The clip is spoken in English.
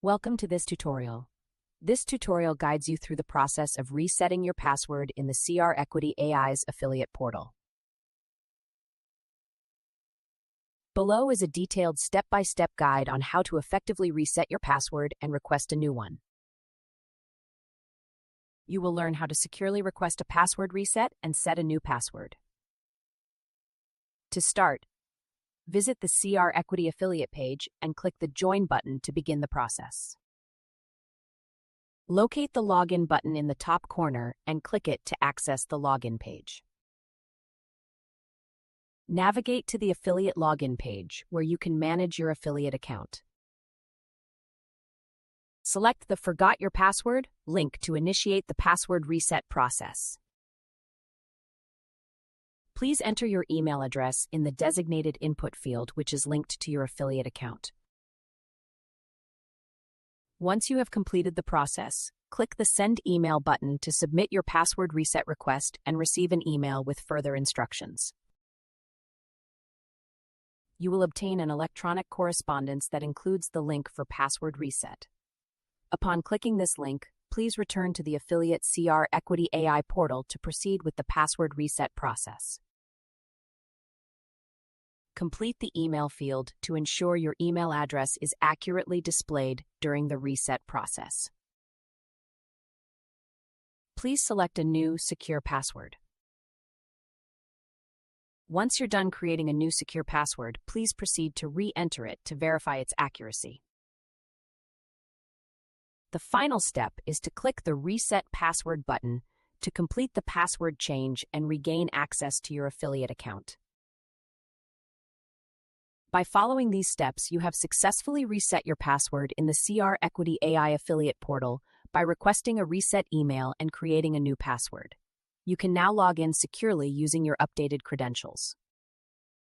Welcome to this tutorial. This tutorial guides you through the process of resetting your password in the Equity.Ai's affiliate portal. Below is a detailed step-by-step guide on how to effectively reset your password and request a new one. You will learn how to securely request a password reset and set a new password. To start, visit the Equity affiliate page and click the Join button to begin the process. Locate the Login button in the top corner and click it to access the login page. Navigate to the affiliate login page, where you can manage your affiliate account. Select the Forgot Your Password link to initiate the password reset process. Please enter your email address in the designated input field, which is linked to your affiliate account. Once you have completed the process, click the Send Email button to submit your password reset request and receive an email with further instructions. You will obtain an electronic correspondence that includes the link for password reset. Upon clicking this link, please return to the affiliate Equity.Ai portal to proceed with the password reset process. Complete the email field to ensure your email address is accurately displayed during the reset process. Please select a new secure password. Once you're done creating a new secure password, please proceed to re-enter it to verify its accuracy. The final step is to click the Reset Password button to complete the password change and regain access to your affiliate account. By following these steps, you have successfully reset your password in the Equity.Ai affiliate portal by requesting a reset email and creating a new password. You can now log in securely using your updated credentials.